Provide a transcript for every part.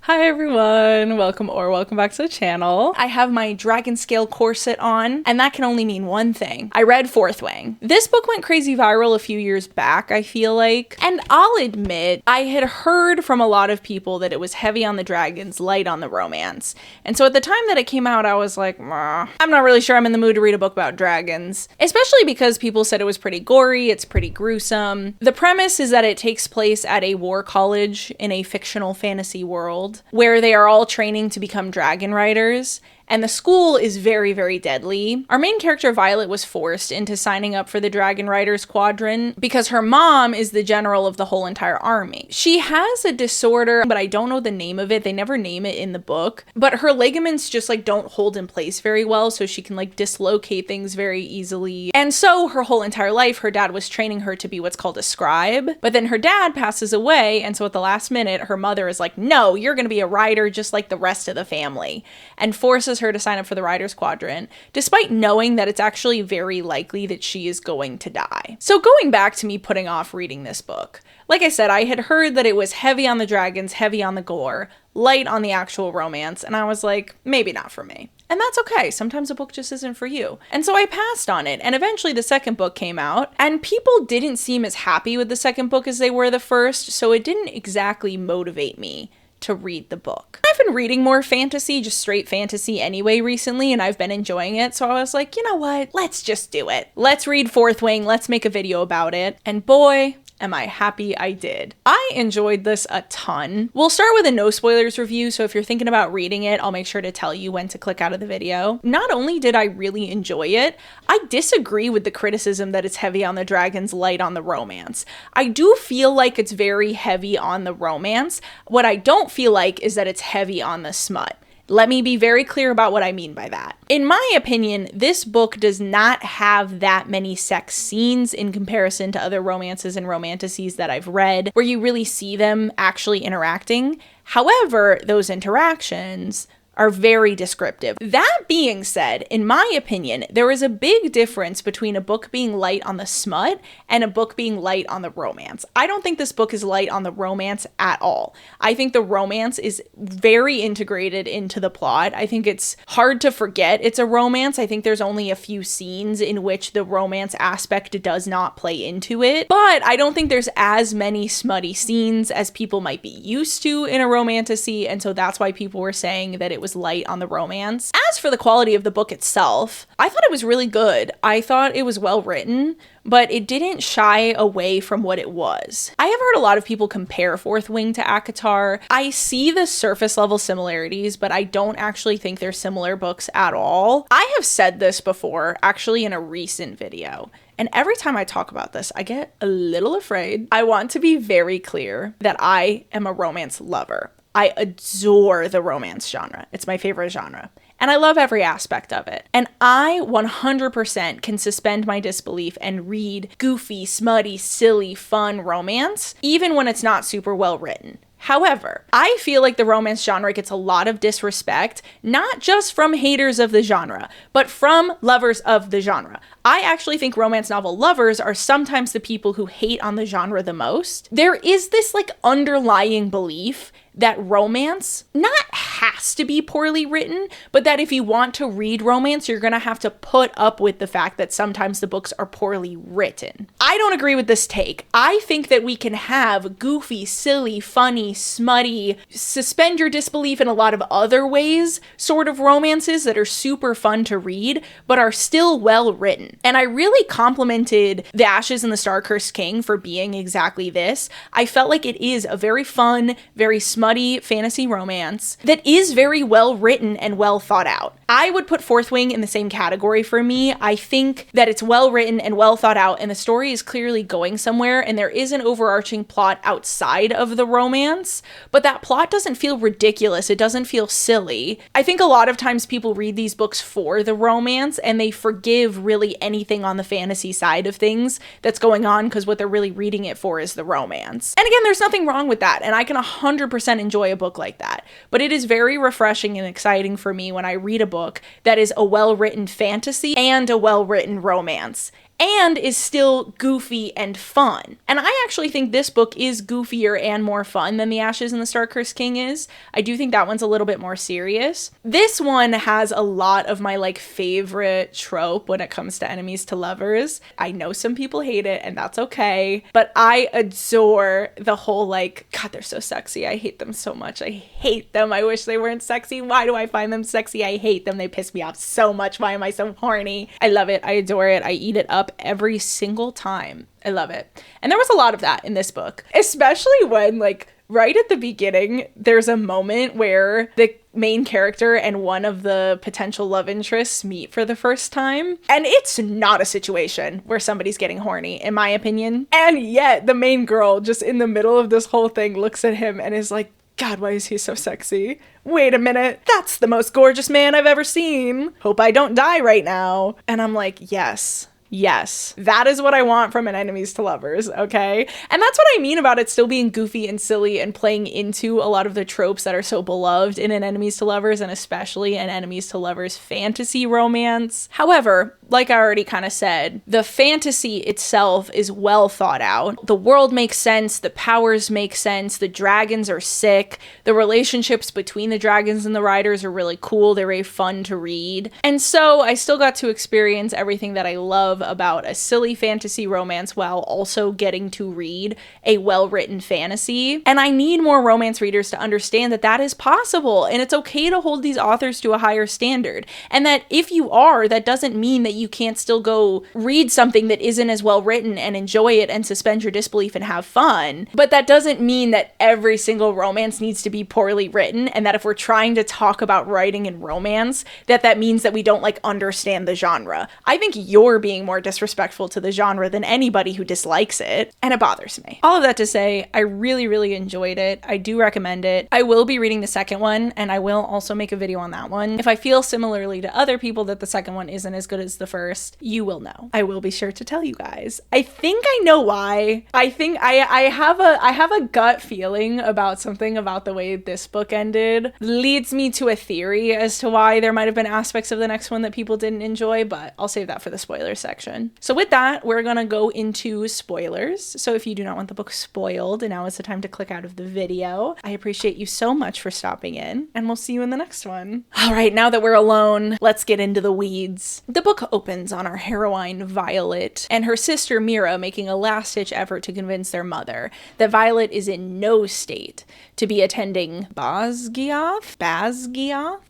Hi everyone, welcome back to the channel. I have my dragon scale corset on, and that can only mean one thing. I read Fourth Wing. This book went crazy viral a few years back, I feel like. And I'll admit, I had heard from a lot of people that it was heavy on the dragons, light on the romance. And so at the time that it came out, I was like, I'm not really sure I'm in the mood to read a book about dragons. Especially because people said it was pretty gory, it's pretty gruesome. The premise is that it takes place at a war college in a fictional fantasy world, where they are all training to become dragon riders, and the school is very, very deadly. Our main character, Violet, was forced into signing up for the Dragon Rider Squadron because her mom is the general of the whole entire army. She has a disorder, but I don't know the name of it. They never name it in the book, but her ligaments just like don't hold in place very well, so she can like dislocate things very easily. And so her whole entire life, her dad was training her to be what's called a scribe, but then her dad passes away, and so at the last minute, her mother is like, no, you're gonna be a rider just like the rest of the family, and forces her to sign up for the Rider Squadron, despite knowing that it's actually very likely that she is going to die. So going back to me putting off reading this book, like I said, I had heard that it was heavy on the dragons, heavy on the gore, light on the actual romance, and I was like, maybe not for me. And that's okay, sometimes a book just isn't for you. And so I passed on it, and eventually the second book came out, and people didn't seem as happy with the second book as they were the first, so it didn't exactly motivate me to read the book. I've been reading more fantasy, just straight fantasy anyway recently, and I've been enjoying it, so I was like, you know what, let's just do it. Let's read Fourth Wing, let's make a video about it, and boy, am I happy I did. I enjoyed this a ton. We'll start with a no spoilers review, so if you're thinking about reading it, I'll make sure to tell you when to click out of the video. Not only did I really enjoy it, I disagree with the criticism that it's heavy on the dragons, light on the romance. I do feel like it's very heavy on the romance. What I don't feel like is that it's heavy on the smut. Let me be very clear about what I mean by that. In my opinion, this book does not have that many sex scenes in comparison to other romances and romantasies that I've read, where you really see them actually interacting. However, those interactions are very descriptive. That being said, in my opinion, there is a big difference between a book being light on the smut and a book being light on the romance. I don't think this book is light on the romance at all. I think the romance is very integrated into the plot. I think it's hard to forget it's a romance. I think there's only a few scenes in which the romance aspect does not play into it, but I don't think there's as many smutty scenes as people might be used to in a romantasy, and so that's why people were saying that it was light on the romance. As for the quality of the book itself, I thought it was really good. I thought it was well written, but it didn't shy away from what it was. I have heard a lot of people compare Fourth Wing to ACOTAR. I see the surface level similarities, but I don't actually think they're similar books at all. I have said this before, actually in a recent video, and every time I talk about this, I get a little afraid. I want to be very clear that I am a romance lover. I adore the romance genre. It's my favorite genre. And I love every aspect of it. And I 100% can suspend my disbelief and read goofy, smutty, silly, fun romance, even when it's not super well written. However, I feel like the romance genre gets a lot of disrespect, not just from haters of the genre, but from lovers of the genre. I actually think romance novel lovers are sometimes the people who hate on the genre the most. There is this like underlying belief that romance not has to be poorly written, but that if you want to read romance, you're gonna have to put up with the fact that sometimes the books are poorly written. I don't agree with this take. I think that we can have goofy, silly, funny, smutty, suspend your disbelief in a lot of other ways sort of romances that are super fun to read, but are still well written. And I really complimented The Ashes and the Star-Cursed King for being exactly this. I felt like it is a very fun, very smutty fantasy romance that is very well written and well thought out. I would put Fourth Wing in the same category for me. I think that it's well written and well thought out, and the story is clearly going somewhere, and there is an overarching plot outside of the romance, but that plot doesn't feel ridiculous. It doesn't feel silly. I think a lot of times people read these books for the romance, and they forgive really anything on the fantasy side of things that's going on because what they're really reading it for is the romance. And again, there's nothing wrong with that, and I can 100% enjoy a book like that. But it is very refreshing and exciting for me when I read a book that is a well-written fantasy and a well-written romance. and is still goofy and fun. And I actually think this book is goofier and more fun than The Ashes and the Star-Cursed King is. I do think that one's a little bit more serious. This one has a lot of my like favorite trope when it comes to enemies to lovers. I know some people hate it and that's okay, but I adore the whole like, God, they're so sexy. I hate them so much. I hate them. I wish they weren't sexy. Why do I find them sexy? I hate them. They piss me off so much. Why am I so horny? I love it. I adore it. I eat it up every single time. I love it. And there was a lot of that in this book, especially when like right at the beginning, there's a moment where the main character and one of the potential love interests meet for the first time. And it's not a situation where somebody's getting horny, in my opinion. And yet the main girl just in the middle of this whole thing looks at him and is like, God, why is he so sexy? Wait a minute, that's the most gorgeous man I've ever seen. Hope I don't die right now. And I'm like, yes. Yes, that is what I want from an enemies to lovers, okay? And that's what I mean about it still being goofy and silly and playing into a lot of the tropes that are so beloved in an enemies to lovers and especially an enemies to lovers fantasy romance. However, like I already kind of said, the fantasy itself is well thought out. The world makes sense, the powers make sense, the dragons are sick, the relationships between the dragons and the riders are really cool, they're very fun to read. And so I still got to experience everything that I love about a silly fantasy romance while also getting to read a well-written fantasy. And I need more romance readers to understand that that is possible and it's okay to hold these authors to a higher standard. And that if you are, that doesn't mean that you can't still go read something that isn't as well written and enjoy it and suspend your disbelief and have fun. But that doesn't mean that every single romance needs to be poorly written and that if we're trying to talk about writing and romance, that means that we don't like understand the genre. I think you're being more disrespectful to the genre than anybody who dislikes it, and it bothers me. All of that to say, I really, really enjoyed it. I do recommend it. I will be reading the second one, and I will also make a video on that one. If I feel similarly to other people that the second one isn't as good as the first, you will know. I will be sure to tell you guys. I think I know why. I think I have a gut feeling about something about the way this book ended leads me to a theory as to why there might have been aspects of the next one that people didn't enjoy, but I'll save that for the spoiler section. So with that, we're gonna go into spoilers. So if you do not want the book spoiled, now is the time to click out of the video. I appreciate you so much for stopping in, and we'll see you in the next one. All right, now that we're alone, let's get into the weeds. The book opens on our heroine, Violet, and her sister, Mira, making a last-ditch effort to convince their mother that Violet is in no state to be attending Basgiath?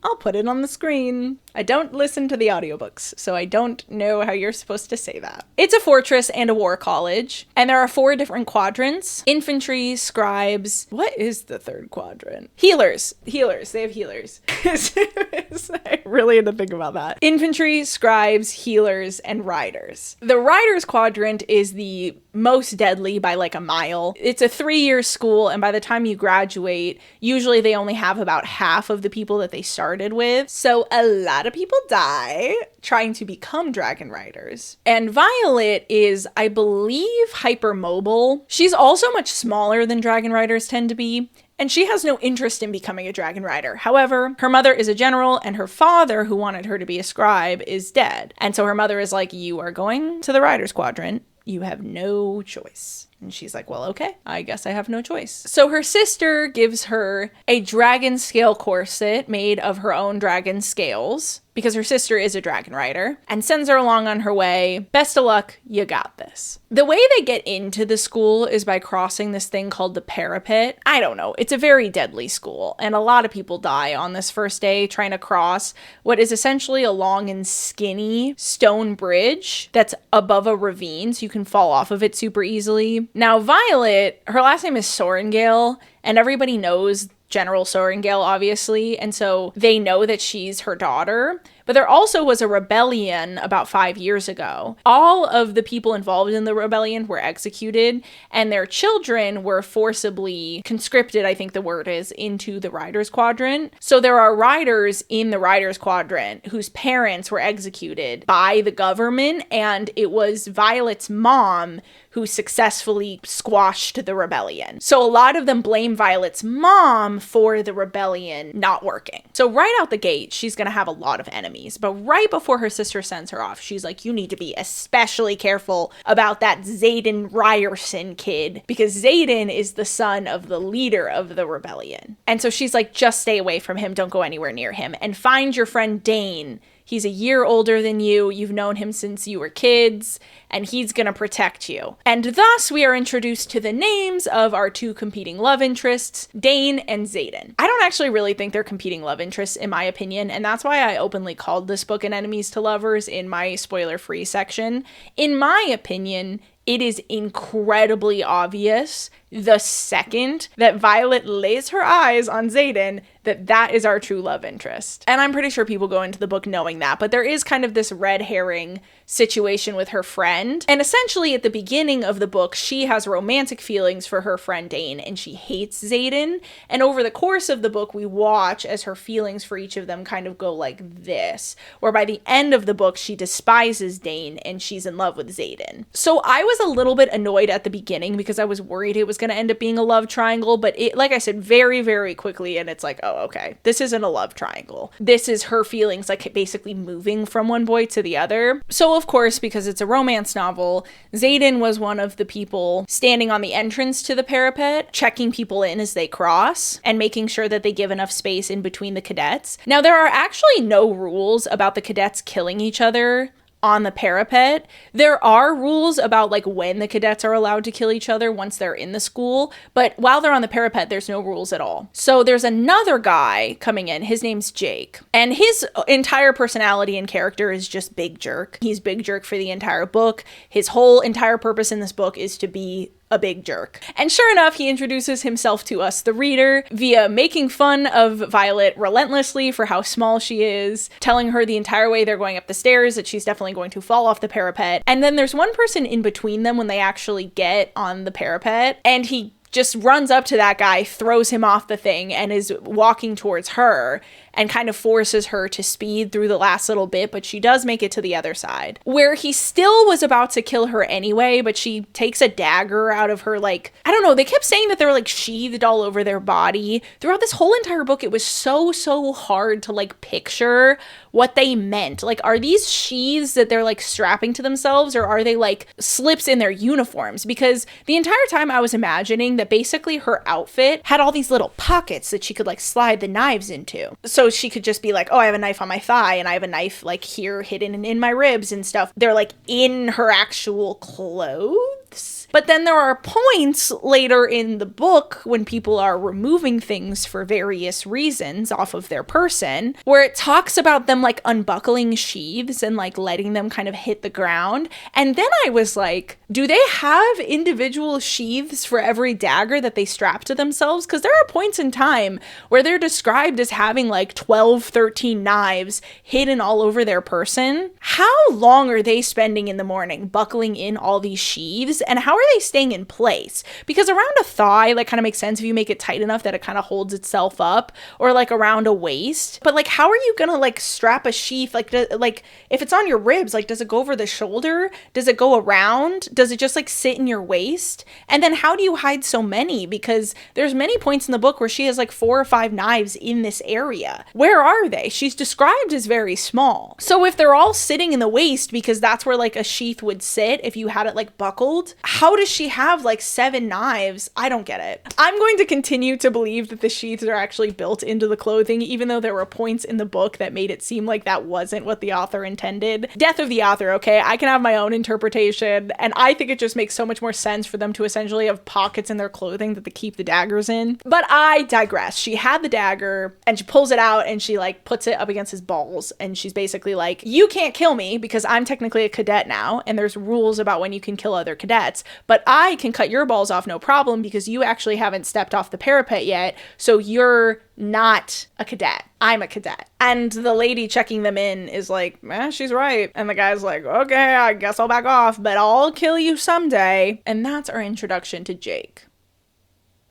I'll put it on the screen. I don't listen to the audiobooks, so I don't know how you're supposed to say that. It's a fortress and a war college, and there are 4 different quadrants. Infantry, scribes. What is the third quadrant? Healers. They have healers. I really had to think about that. Infantry, scribes, healers, and riders. The riders quadrant is the most deadly by like a mile. It's a 3-year school, and by the time you graduate, usually they only have about half of the people that they started with. So a lot of people die trying to become dragon riders. And Violet is, I believe, hypermobile. She's also much smaller than dragon riders tend to be, and she has no interest in becoming a dragon rider. However, her mother is a general, and her father, who wanted her to be a scribe, is dead. And so her mother is like, you are going to the riders quadrant. You have no choice. And she's like, well, okay, I guess I have no choice. So her sister gives her a dragon scale corset made of her own dragon scales, because her sister is a dragon rider, and sends her along on her way. Best of luck, you got this. The way they get into the school is by crossing this thing called the parapet. I don't know, it's a very deadly school, and a lot of people die on this first day trying to cross what is essentially a long and skinny stone bridge that's above a ravine, so you can fall off of it super easily. Now, Violet, her last name is Sorrengail, and everybody knows General Sorrengail, obviously, and so they know that she's her daughter. But there also was a rebellion about 5 years ago. All of the people involved in the rebellion were executed, and their children were forcibly conscripted, I think the word is, into the Riders Quadrant. So there are riders in the Riders Quadrant whose parents were executed by the government, and it was Violet's mom who successfully squashed the rebellion. So a lot of them blame Violet's mom for the rebellion not working. So right out the gate, she's gonna have a lot of enemies. enemies. But right before her sister sends her off, she's like, you need to be especially careful about that xaden riorson kid, because xaden is the son of the leader of the rebellion. And so she's like, just stay away from him. Don't go anywhere near him. And find your friend Dane. He's a year older than you. You've known him since you were kids, and he's going to protect you. And thus, we are introduced to the names of our two competing love interests, Dane and xaden. I don't actually really think they're competing love interests, in my opinion, and that's why I openly called this book an enemies to lovers in my spoiler-free section. In my opinion, it is incredibly obvious the second that Violet lays her eyes on xaden that that is our true love interest. And I'm pretty sure people go into the book knowing that, but there is kind of this red herring situation with her friend. And essentially at the beginning of the book, she has romantic feelings for her friend Dane, and she hates xaden. And over the course of the book, we watch as her feelings for each of them kind of go like this, where by the end of the book, she despises Dane and she's in love with xaden. So I was a little bit annoyed at the beginning because I was worried it was going to end up being a love triangle, but it, like I said, very, very quickly, and it's like, oh, okay, this isn't a love triangle. This is her feelings like basically moving from one boy to the other. So of course, because it's a romance novel, xaden was one of the people standing on the entrance to the parapet, checking people in as they cross and making sure that they give enough space in between the cadets. Now, there are actually no rules about the cadets killing each other on the parapet. There are rules about like when the cadets are allowed to kill each other once they're in the school, but while they're on the parapet, there's no rules at all. So there's another guy coming in, his name's Jake, and his entire personality and character is just big jerk. He's big jerk for the entire book. His whole entire purpose in this book is to be a big jerk. And sure enough, he introduces himself to us, the reader, via making fun of Violet relentlessly for how small she is, telling her the entire way they're going up the stairs that she's definitely going to fall off the parapet. And then there's one person in between them when they actually get on the parapet, and he just runs up to that guy, throws him off the thing, and is walking towards her and kind of forces her to speed through the last little bit, but she does make it to the other side, where he still was about to kill her anyway, but she takes a dagger out of her, like, I don't know, they kept saying that they were like sheathed all over their body. Throughout this whole entire book, it was so hard to like picture what they meant. Like, are these sheaths that they're like strapping to themselves, or are they like slips in their uniforms? Because the entire time I was imagining that basically her outfit had all these little pockets that she could like slide the knives into. So she could just be like, oh, I have a knife on my thigh, and I have a knife like here hidden in my ribs and stuff. They're like in her actual clothes. But then there are points later in the book when people are removing things for various reasons off of their person, where it talks about them like unbuckling sheaths and like letting them kind of hit the ground. And then I was like, do they have individual sheaths for every dagger that they strap to themselves? Because there are points in time where they're described as having like 12, 13 knives hidden all over their person. How long are they spending in the morning buckling in all these sheaths? And how are they staying in place? Because around a thigh, like, kind of makes sense if you make it tight enough that it kind of holds itself up, or like around a waist. But like, how are you gonna like strap a sheath? Like, if it's on your ribs, like, does it go over the shoulder? Does it go around? Does it just like sit in your waist? And then how do you hide so many? Because there's many points in the book where she has like 4 or 5 knives in this area. Where are they? She's described as very small. So if they're all sitting in the waist, because that's where like a sheath would sit if you had it like buckled, how does she have like 7 knives? I don't get it. I'm going to continue to believe that the sheaths are actually built into the clothing, even though there were points in the book that made it seem like that wasn't what the author intended. Death of the author, okay? I can have my own interpretation, and I think it just makes so much more sense for them to essentially have pockets in their clothing that they keep the daggers in. But I digress. She had the dagger, and she pulls it out, and she like puts it up against his balls, and she's basically like, you can't kill me because I'm technically a cadet now, and there's rules about when you can kill other cadets, but I can cut your balls off no problem because you actually haven't stepped off the parapet yet, so you're not a cadet. I'm a cadet. And the lady checking them in is like, she's right. And the guy's like, okay, I guess I'll back off, but I'll kill you someday. And that's our introduction to Jake.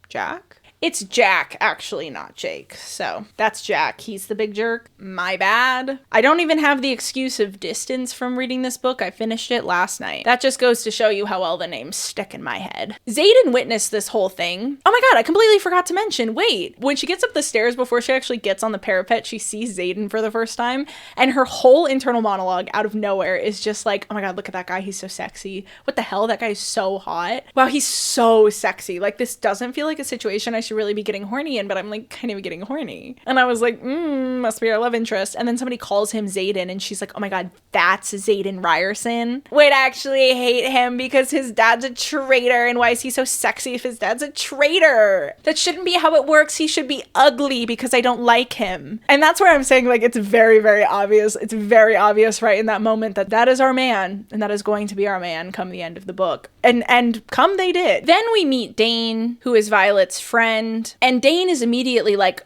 Jack? It's Jack, actually, not Jake. So that's Jack. He's the big jerk. My bad. I don't even have the excuse of distance from reading this book. I finished it last night. That just goes to show you how well the names stick in my head. Xaden witnessed this whole thing. Oh my god, I completely forgot to mention. Wait, when she gets up the stairs before she actually gets on the parapet, she sees Xaden for the first time. And her whole internal monologue out of nowhere is just like, oh my god, look at that guy. He's so sexy. What the hell? That guy is so hot. Wow, he's so sexy. Like, this doesn't feel like a situation I should really be getting horny in, but I'm like kind of getting horny. And I was like, must be our love interest. And then somebody calls him Xaden and she's like, oh my god, that's Xaden Riorson. Wait, I actually hate him because his dad's a traitor. And why is he so sexy if his dad's a traitor? That shouldn't be how it works. He should be ugly because I don't like him. And that's where I'm saying, like, it's very, very obvious. It's very obvious right in that moment that that is our man and that is going to be our man come the end of the book. And come they did. Then we meet Dane, who is Violet's friend. And Dane is immediately like,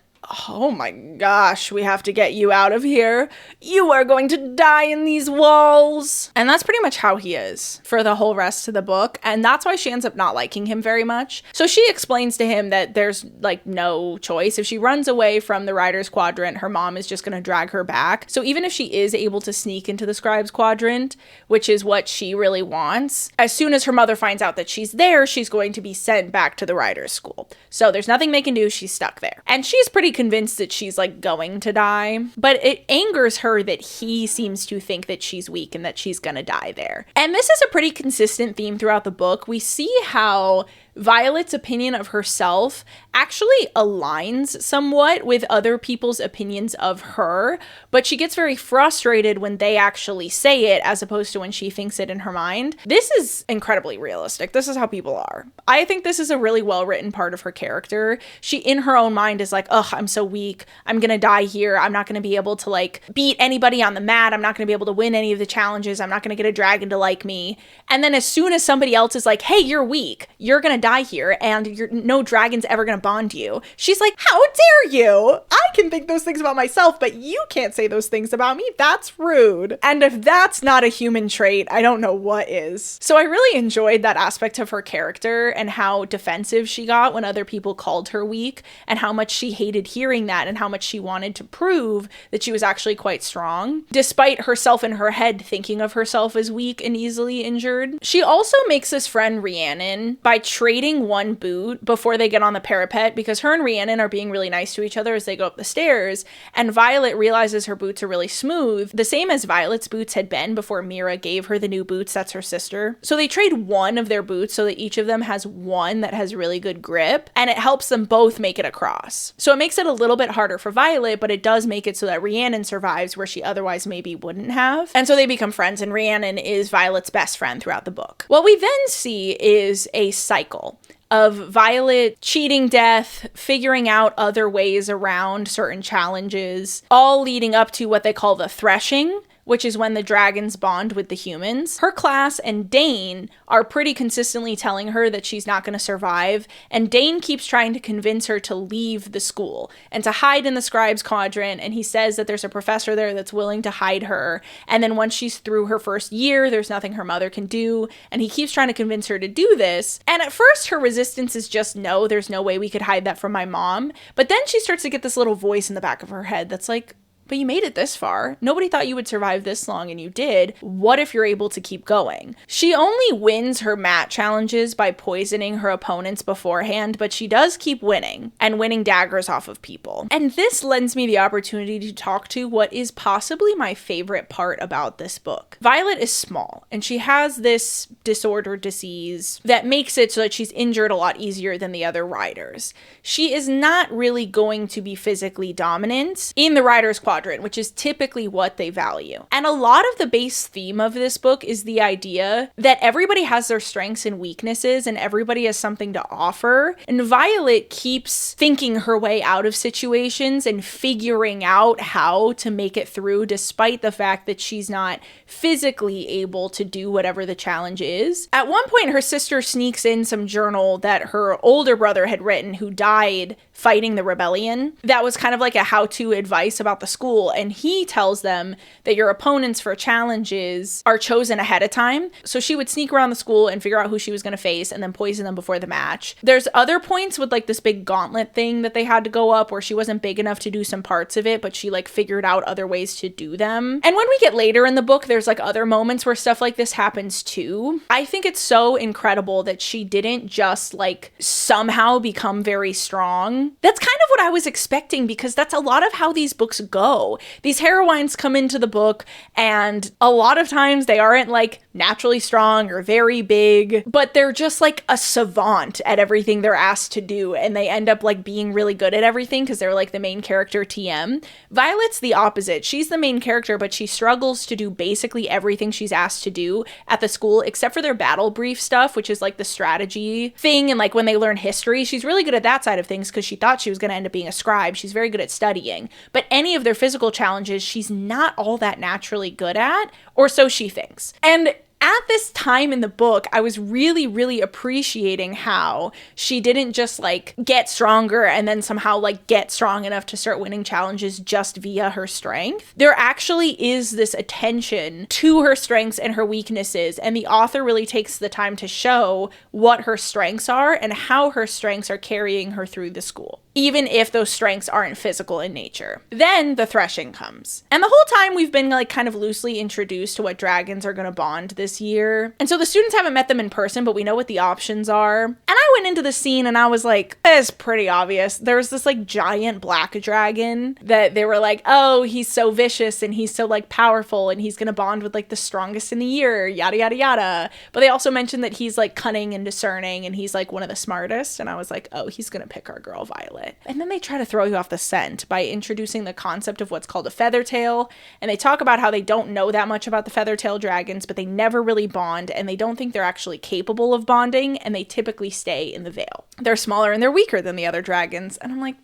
oh my gosh, we have to get you out of here. You are going to die in these walls. And that's pretty much how he is for the whole rest of the book. And that's why she ends up not liking him very much. So she explains to him that there's like no choice. If she runs away from the Riders Quadrant, her mom is just going to drag her back. So even if she is able to sneak into the Scribes Quadrant, which is what she really wants, as soon as her mother finds out that she's there, she's going to be sent back to the Riders School. So there's nothing they can do. She's stuck there. And she's pretty convinced that she's like going to die, but it angers her that he seems to think that she's weak and that she's gonna die there. And this is a pretty consistent theme throughout the book. We see how Violet's opinion of herself actually aligns somewhat with other people's opinions of her, but she gets very frustrated when they actually say it as opposed to when she thinks it in her mind. This is incredibly realistic. This is how people are. I think this is a really well-written part of her character. She, in her own mind, is like, ugh, I'm so weak. I'm gonna die here. I'm not gonna be able to like beat anybody on the mat. I'm not gonna be able to win any of the challenges. I'm not gonna get a dragon to like me. And then as soon as somebody else is like, hey, you're weak, you're gonna die here, and no dragon's ever gonna bond you, she's like, how dare you? I can think those things about myself, but you can't say those things about me. That's rude. And if that's not a human trait, I don't know what is. So I really enjoyed that aspect of her character and how defensive she got when other people called her weak, and how much she hated hearing that, and how much she wanted to prove that she was actually quite strong, despite herself in her head thinking of herself as weak and easily injured. She also makes this friend Rhiannon by trading one boot before they get on the parapet, because her and Rhiannon are being really nice to each other as they go up the stairs, and Violet realizes her boots are really smooth, the same as Violet's boots had been before Mira gave her the new boots. That's her sister. So they trade one of their boots so that each of them has one that has really good grip, and it helps them both make it across. So it makes it a little bit harder for Violet, but it does make it so that Rhiannon survives where she otherwise maybe wouldn't have. And so they become friends, and Rhiannon is Violet's best friend throughout the book. What we then see is a cycle of Violet cheating death, figuring out other ways around certain challenges, all leading up to what they call the threshing, which is when the dragons bond with the humans. Her class and Dane are pretty consistently telling her that she's not going to survive, and Dane keeps trying to convince her to leave the school and to hide in the Scribes Quadrant, and he says that there's a professor there that's willing to hide her, and then once she's through her first year, there's nothing her mother can do, and he keeps trying to convince her to do this, and at first her resistance is just, no, there's no way we could hide that from my mom, but then she starts to get this little voice in the back of her head that's like, but you made it this far. Nobody thought you would survive this long, and you did. What if you're able to keep going? She only wins her mat challenges by poisoning her opponents beforehand, but she does keep winning and winning daggers off of people. And this lends me the opportunity to talk to what is possibly my favorite part about this book. Violet is small, and she has this disorder disease that makes it so that she's injured a lot easier than the other riders. She is not really going to be physically dominant in the Riders Quadrant, which is typically what they value. And a lot of the base theme of this book is the idea that everybody has their strengths and weaknesses, and everybody has something to offer. And Violet keeps thinking her way out of situations and figuring out how to make it through, despite the fact that she's not physically able to do whatever the challenge is. At one point, her sister sneaks in some journal that her older brother had written, who died fighting the rebellion. That was kind of like a how-to advice about the school school, and he tells them that your opponents for challenges are chosen ahead of time. So she would sneak around the school and figure out who she was going to face and then poison them before the match. There's other points with like this big gauntlet thing that they had to go up where she wasn't big enough to do some parts of it, but she like figured out other ways to do them. And when we get later in the book, there's like other moments where stuff like this happens too. I think it's so incredible that she didn't just like somehow become very strong. That's kind of what I was expecting, because that's a lot of how these books go. These heroines come into the book and a lot of times they aren't like naturally strong or very big, but they're just like a savant at everything they're asked to do, and they end up like being really good at everything because they're like the main character TM. Violet's the opposite. She's the main character, but she struggles to do basically everything she's asked to do at the school except for their battle brief stuff, which is like the strategy thing, and like when they learn history, she's really good at that side of things because she thought she was going to end up being a scribe. She's very good at studying, but any of their physical challenges she's not all that naturally good at, or so she thinks. And at this time in the book, I was really, really appreciating how she didn't just like get stronger and then somehow like get strong enough to start winning challenges just via her strength. There actually is this attention to her strengths and her weaknesses, and the author really takes the time to show what her strengths are and how her strengths are carrying her through the school, even if those strengths aren't physical in nature. Then the threshing comes. And the whole time we've been like kind of loosely introduced to what dragons are going to bond this year. And so the students haven't met them in person, but we know what the options are. And I went into the scene and I was like, it's pretty obvious. There was this like giant black dragon that they were like, oh, he's so vicious and he's so like powerful and he's going to bond with like the strongest in the year, yada, yada, yada. But they also mentioned that he's like cunning and discerning and he's like one of the smartest. And I was like, oh, he's going to pick our girl Violet. And then they try to throw you off the scent by introducing the concept of what's called a feather tail. And they talk about how they don't know that much about the feather tail dragons, but they never really bond, and they don't think they're actually capable of bonding, and they typically stay in the Vale. They're smaller and they're weaker than the other dragons. And I'm like,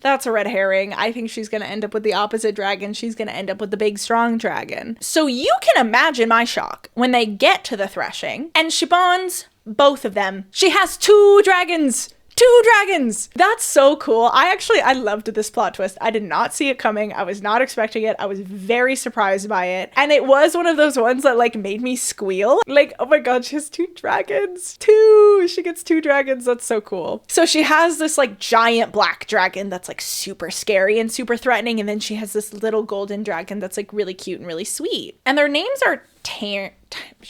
that's a red herring. I think she's going to end up with the opposite dragon. She's going to end up with the big, strong dragon. So you can imagine my shock when they get to the threshing and she bonds both of them. She has two dragons. Two dragons! That's so cool. I loved this plot twist. I did not see it coming. I was not expecting it. I was very surprised by it. And it was one of those ones that like made me squeal. Like, oh my god, she has two dragons. She gets two dragons. That's so cool. So she has this like giant black dragon that's like super scary and super threatening. And then she has this little golden dragon that's like really cute and really sweet. And their names are tairn.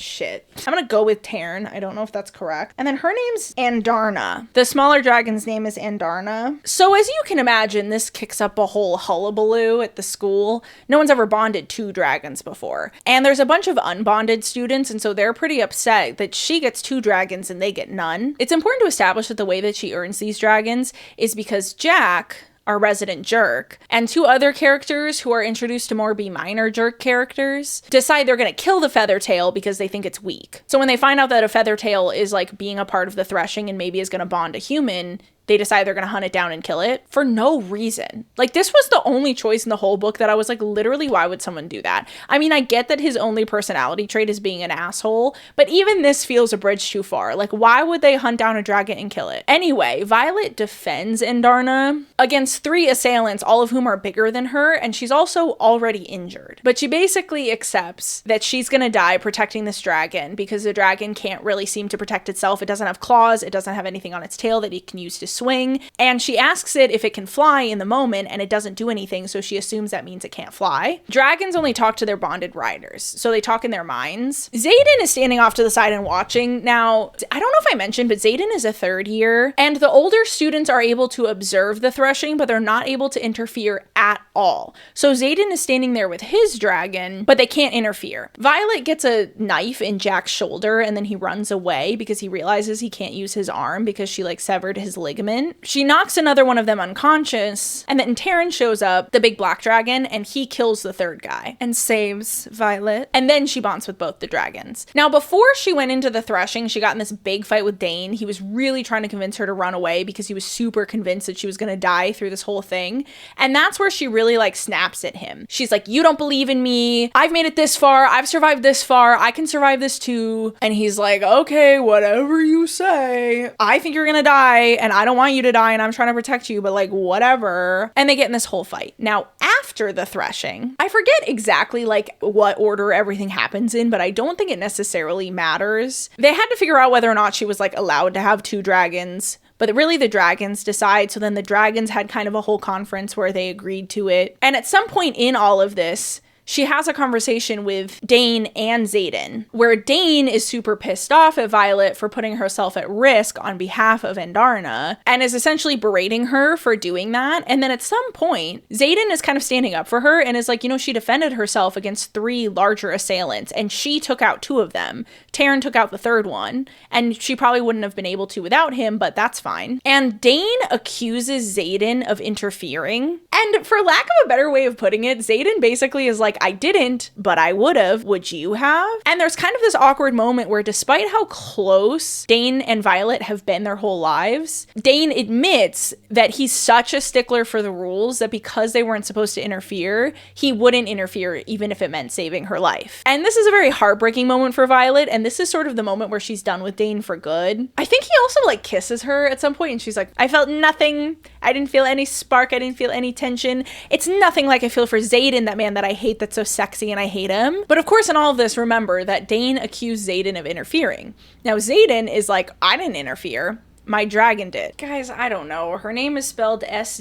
I'm gonna go with tairn. I don't know if that's correct. And then her name's Andarna. The smaller dragon's name is Andarna. So as you can imagine, this kicks up a whole hullabaloo at the school. No one's ever bonded two dragons before. And there's a bunch of unbonded students, and so they're pretty upset that she gets two dragons and they get none. It's important to establish that the way that she earns these dragons is because Jack, our resident jerk, and two other characters who are introduced to more B minor jerk characters decide they're gonna kill the feather tail because they think it's weak. So when they find out that a feather tail is like being a part of the threshing and maybe is gonna bond a human, they decide they're gonna hunt it down and kill it for no reason. Like, this was the only choice in the whole book that I was like, literally, why would someone do that? I mean, I get that his only personality trait is being an asshole, but even this feels a bridge too far. Like, why would they hunt down a dragon and kill it? Anyway, Violet defends Andarna against three assailants, all of whom are bigger than her, and she's also already injured. But she basically accepts that she's gonna die protecting this dragon because the dragon can't really seem to protect itself. It doesn't have claws, it doesn't have anything on its tail that it can use to swing, and she asks it if it can fly in the moment, and it doesn't do anything, so she assumes that means it can't fly. Dragons only talk to their bonded riders, so they talk in their minds. Xaden is standing off to the side and watching. Now, I don't know if I mentioned, but Xaden is a third year, and the older students are able to observe the threshing, but they're not able to interfere at all. So Xaden is standing there with his dragon, but they can't interfere. Violet gets a knife in Jack's shoulder, and then he runs away because he realizes he can't use his arm because she like severed his ligament. She knocks another one of them unconscious, and then Tairn shows up, the big black dragon, and he kills the third guy and saves Violet. And then she bonds with both the dragons. Now, before she went into the threshing, she got in this big fight with Dane. He was really trying to convince her to run away because he was super convinced that she was going to die through this whole thing. And that's where she really like snaps at him. She's like, you don't believe in me. I've made it this far. I've survived this far. I can survive this too. And he's like, okay, whatever you say. I think you're going to die, and I don't want you to die and I'm trying to protect you, but like whatever. And they get in this whole fight. Now, after the threshing, I forget exactly like what order everything happens in, but I don't think it necessarily matters. They had to figure out whether or not she was like allowed to have 2 dragons. But really the dragons decide. So then the dragons had kind of a whole conference where they agreed to it. And at some point in all of this, she has a conversation with Dain and Xaden, where Dain is super pissed off at Violet for putting herself at risk on behalf of Andarna and is essentially berating her for doing that. And then at some point, Xaden is kind of standing up for her and is like, you know, she defended herself against 3 larger assailants and she took out 2 of them. Tairn took out the 3rd one, and she probably wouldn't have been able to without him, but that's fine. And Dain accuses Xaden of interfering. And for lack of a better way of putting it, Xaden basically is like, I didn't, but I would have. Would you have? And there's kind of this awkward moment where despite how close Dain and Violet have been their whole lives, Dain admits that he's such a stickler for the rules that because they weren't supposed to interfere, he wouldn't interfere even if it meant saving her life. And this is a very heartbreaking moment for Violet, and this is sort of the moment where she's done with Dain for good. I think he also like kisses her at some point and she's like, I felt nothing. I didn't feel any spark. I didn't feel any tension. It's nothing like I feel for Xaden, that man that I hate that's so sexy and I hate him. But of course in all of this, remember that Dain accused Xaden of interfering. Now Xaden is like, I didn't interfere. My dragon did. Guys, I don't know. Her name is spelled Sgaeyl.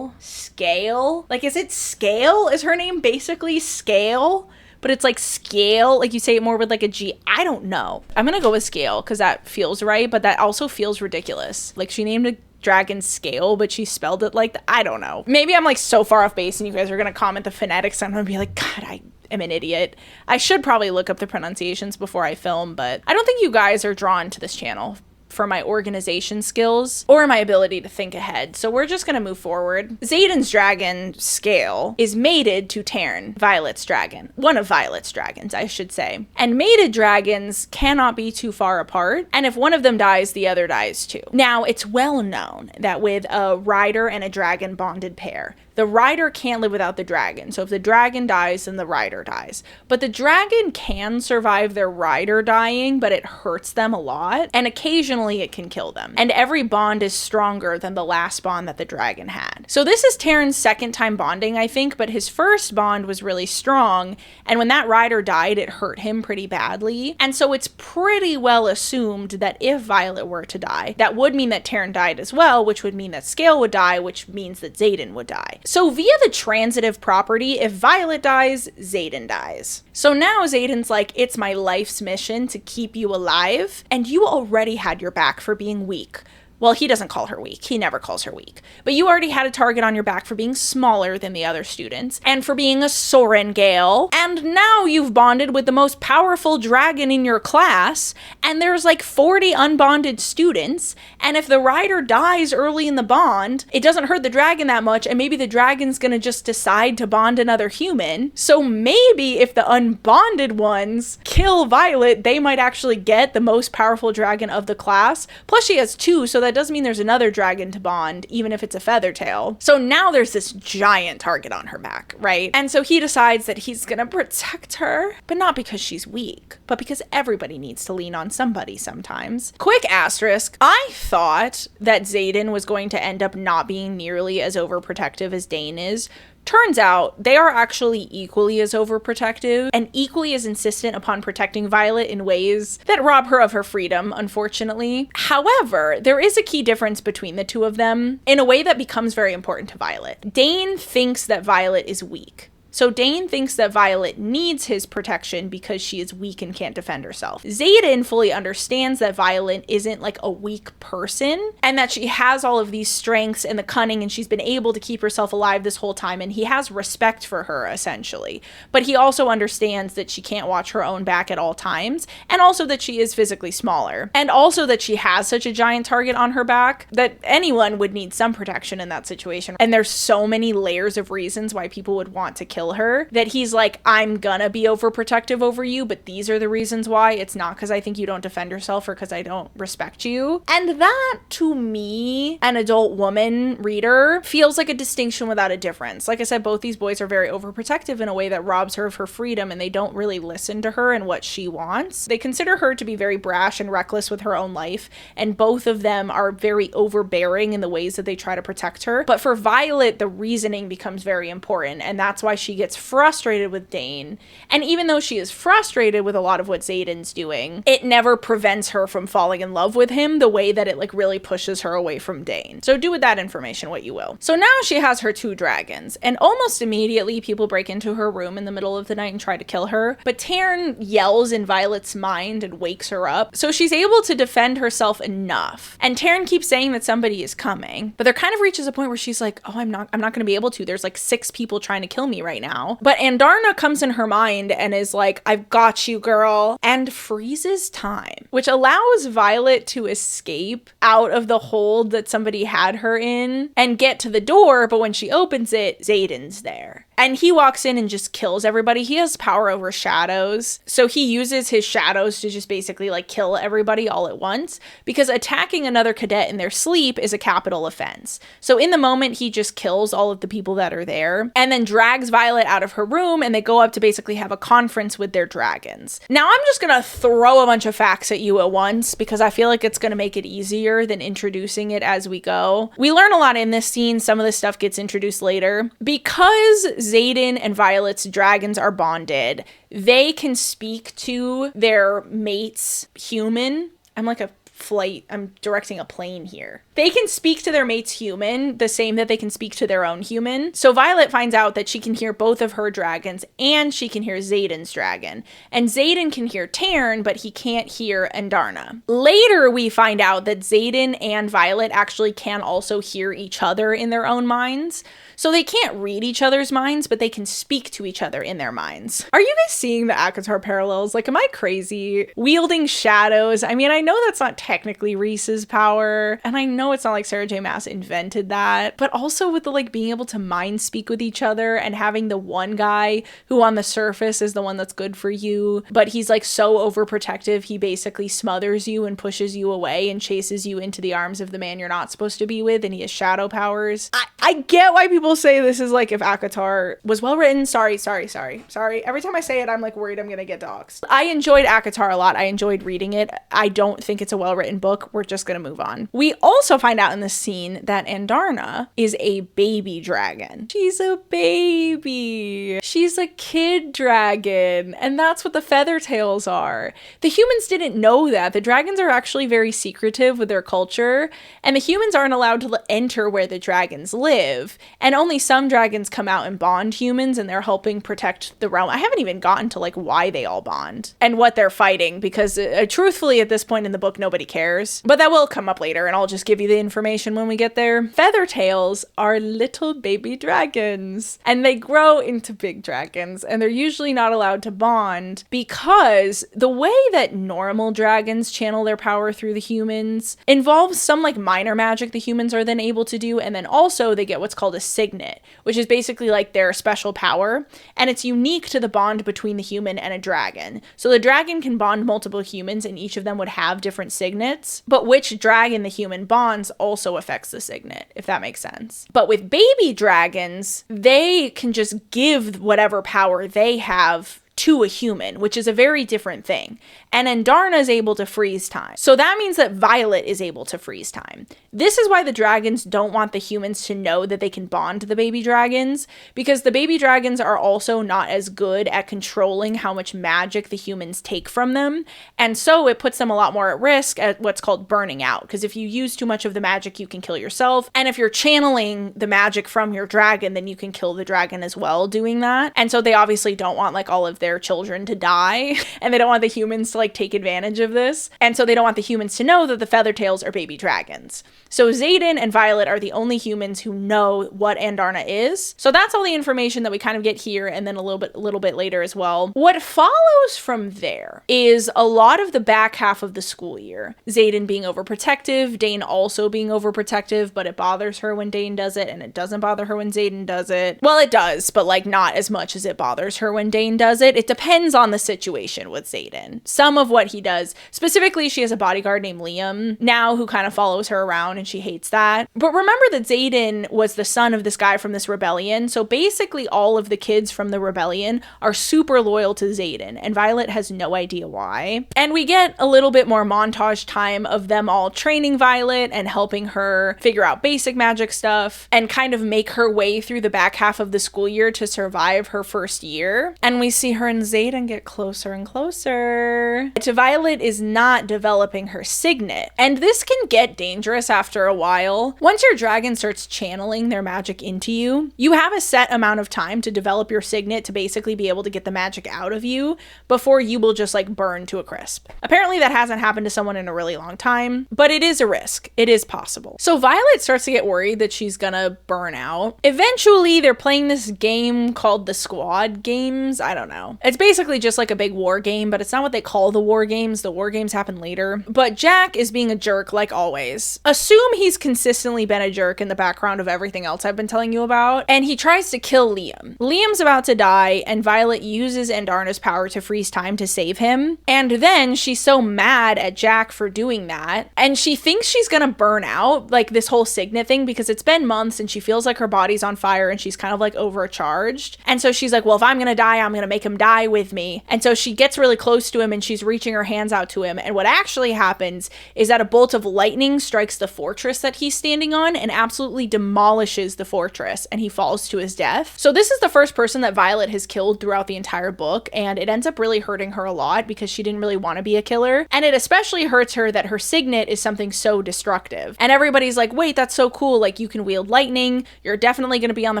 Scale? Like, is it Scale? Is her name basically Scale? But it's like scale, like you say it more with like a G. I don't know. I'm gonna go with scale because that feels right, but that also feels ridiculous. Like she named a dragon Scale, but she spelled it like I don't know. Maybe I'm like so far off base and you guys are gonna comment the phonetics and I'm gonna be like, God, I am an idiot. I should probably look up the pronunciations before I film, but I don't think you guys are drawn to this channel for my organization skills or my ability to think ahead. So we're just gonna move forward. Xaden's dragon, Scale, is mated to Tairn, Violet's dragon. One of Violet's dragons, I should say. And mated dragons cannot be too far apart. And if one of them dies, the other dies too. Now, it's well known that with a rider and a dragon bonded pair, the rider can't live without the dragon. So if the dragon dies, then the rider dies. But the dragon can survive their rider dying, but it hurts them a lot. And occasionally it can kill them. And every bond is stronger than the last bond that the dragon had. So this is Tairn's 2nd time bonding, I think, but his first bond was really strong. And when that rider died, it hurt him pretty badly. And so it's pretty well assumed that if Violet were to die, that would mean that Tairn died as well, which would mean that Scale would die, which means that Xaden would die. So via the transitive property, if Violet dies, Xaden dies. So now Xaden's like, it's my life's mission to keep you alive, and you already had your back for being weak. Well, he doesn't call her weak. He never calls her weak. But you already had a target on your back for being smaller than the other students and for being a sorrengail. And now you've bonded with the most powerful dragon in your class. And there's like 40 unbonded students. And if the rider dies early in the bond, it doesn't hurt the dragon that much. And maybe the dragon's going to just decide to bond another human. So maybe if the unbonded ones kill Violet, they might actually get the most powerful dragon of the class. Plus she has 2, so that doesn't mean there's another dragon to bond, even if it's a feathertail. So now there's this giant target on her back, right? And so he decides that he's gonna protect her, but not because she's weak, but because everybody needs to lean on somebody sometimes. Quick asterisk, I thought that Xaden was going to end up not being nearly as overprotective as Dain is. Turns out they are actually equally as overprotective and equally as insistent upon protecting Violet in ways that rob her of her freedom, unfortunately. However, there is a key difference between the two of them in a way that becomes very important to Violet. Dain thinks that Violet is weak. So Dain thinks that Violet needs his protection because she is weak and can't defend herself. Xaden fully understands that Violet isn't like a weak person and that she has all of these strengths and the cunning and she's been able to keep herself alive this whole time, and he has respect for her essentially. But he also understands that she can't watch her own back at all times, and also that she is physically smaller, and also that she has such a giant target on her back that anyone would need some protection in that situation. And there's so many layers of reasons why people would want to kill kill her, that he's like, I'm gonna be overprotective over you, but these are the reasons why. It's not because I think you don't defend yourself or because I don't respect you. And that, to me, an adult woman reader, feels like a distinction without a difference. Like I said, both these boys are very overprotective in a way that robs her of her freedom, and they don't really listen to her and what she wants. They consider her to be very brash and reckless with her own life, and both of them are very overbearing in the ways that they try to protect her. But for Violet, the reasoning becomes very important, and that's why she gets frustrated with Dane. And even though she is frustrated with a lot of what Xaden's doing, it never prevents her from falling in love with him the way that it like really pushes her away from Dane. So do with that information what you will. So now she has her 2 dragons, and almost immediately people break into her room in the middle of the night and try to kill her. But Tairn yells in Violet's mind and wakes her up, so she's able to defend herself enough. And Tairn keeps saying that somebody is coming, but there kind of reaches a point where she's like, oh, I'm not gonna be able to. There's like 6 people trying to kill me right now. But Andarna comes in her mind and is like, I've got you, girl, and freezes time, which allows Violet to escape out of the hold that somebody had her in and get to the door. But when she opens it, Xaden's there. And he walks in and just kills everybody. He has power over shadows. So he uses his shadows to just basically like kill everybody all at once, because attacking another cadet in their sleep is a capital offense. So in the moment, he just kills all of the people that are there and then drags Violet out of her room, and they go up to basically have a conference with their dragons. Now I'm just gonna throw a bunch of facts at you at once because I feel like it's gonna make it easier than introducing it as we go. We learn a lot in this scene. Some of this stuff gets introduced later. Because Xaden and Violet's dragons are bonded, they can speak to their mate's human. I'm directing a plane here. They can speak to their mate's human the same that they can speak to their own human. So Violet finds out that she can hear both of her dragons and she can hear Xaden's dragon. And Xaden can hear Tairn, but he can't hear Andarna. Later, we find out that Xaden and Violet actually can also hear each other in their own minds. So they can't read each other's minds, but they can speak to each other in their minds. Are you guys seeing the ACOTAR parallels? Like, am I crazy? Wielding shadows. I mean, I know that's not technically Reese's power, and I know it's not like Sarah J. Maas invented that, but also with the like being able to mind speak with each other and having the one guy who on the surface is the one that's good for you, but he's like so overprotective, he basically smothers you and pushes you away and chases you into the arms of the man you're not supposed to be with, and he has shadow powers. I get why people say this is like if ACOTAR was well written. Sorry. Every time I say it, I'm like worried I'm gonna get doxxed. I enjoyed ACOTAR a lot. I enjoyed reading it. I don't think it's a well-written book. We're just gonna move on. We also find out in this scene that Andarna is a baby dragon. She's a baby. She's a kid dragon, and that's what the Feathertails are. The humans didn't know that. The dragons are actually very secretive with their culture, and the humans aren't allowed to enter where the dragons live, and only some dragons come out and bond humans, and they're helping protect the realm. I haven't even gotten to like why they all bond and what they're fighting, because truthfully at this point in the book nobody cares, but that will come up later and I'll just give you the information when we get there. Feathertails are little baby dragons, and they grow into big dragons, and they're usually not allowed to bond because the way that normal dragons channel their power through the humans involves some like minor magic the humans are then able to do, and then also they get what's called a signet, which is basically like their special power, and it's unique to the bond between the human and a dragon. So the dragon can bond multiple humans, and each of them would have different signets, but which dragon the human bonds also affects the signet, if that makes sense. But with baby dragons, they can just give whatever power they have to a human, which is a very different thing. And Andarna is able to freeze time. So that means that Violet is able to freeze time. This is why the dragons don't want the humans to know that they can bond to the baby dragons, because the baby dragons are also not as good at controlling how much magic the humans take from them. And so it puts them a lot more at risk at what's called burning out, because if you use too much of the magic, you can kill yourself. And if you're channeling the magic from your dragon, then you can kill the dragon as well doing that. And so they obviously don't want like all of their their children to die, and they don't want the humans to like take advantage of this. And so they don't want the humans to know that the Feathertails are baby dragons. So Xaden and Violet are the only humans who know what Andarna is. So that's all the information that we kind of get here, and then a little bit later as well. What follows from there is a lot of the back half of the school year. Xaden being overprotective, Dane also being overprotective, but it bothers her when Dane does it, and it doesn't bother her when Xaden does it. Well, it does, but like not as much as it bothers her when Dane does it. It depends on the situation with Xaden. Some of what he does, specifically she has a bodyguard named Liam now who kind of follows her around, and she hates that. But remember that Xaden was the son of this guy from this rebellion, so basically all of the kids from the rebellion are super loyal to Xaden, and Violet has no idea why. And we get a little bit more montage time of them all training Violet and helping her figure out basic magic stuff and kind of make her way through the back half of the school year to survive her first year. And we see her and Xaden get closer and closer. Violet is not developing her signet, and this can get dangerous after a while. Once your dragon starts channeling their magic into you, you have a set amount of time to develop your signet to basically be able to get the magic out of you before you will just like burn to a crisp. Apparently that hasn't happened to someone in a really long time, but it is a risk. It is possible. So Violet starts to get worried that she's gonna burn out. Eventually they're playing this game called the Squad Games. I don't know. It's basically just like a big war game, but it's not what they call the war games. The war games happen later. But Jack is being a jerk like always. Assume he's consistently been a jerk in the background of everything else I've been telling you about, and he tries to kill Liam. Liam's about to die, and Violet uses Andarna's power to freeze time to save him. And then she's so mad at Jack for doing that, and she thinks she's gonna burn out, like this whole signet thing, because it's been months and she feels like her body's on fire and she's kind of like overcharged. And so she's like, well, if I'm gonna die, I'm gonna make him die with me. And so she gets really close to him and she's reaching her hands out to him. And what actually happens is that a bolt of lightning strikes the fortress that he's standing on and absolutely demolishes the fortress, and he falls to his death. So this is the first person that Violet has killed throughout the entire book, and it ends up really hurting her a lot because she didn't really want to be a killer. And it especially hurts her that her signet is something so destructive. And everybody's like, wait, that's so cool. Like, you can wield lightning. You're definitely going to be on the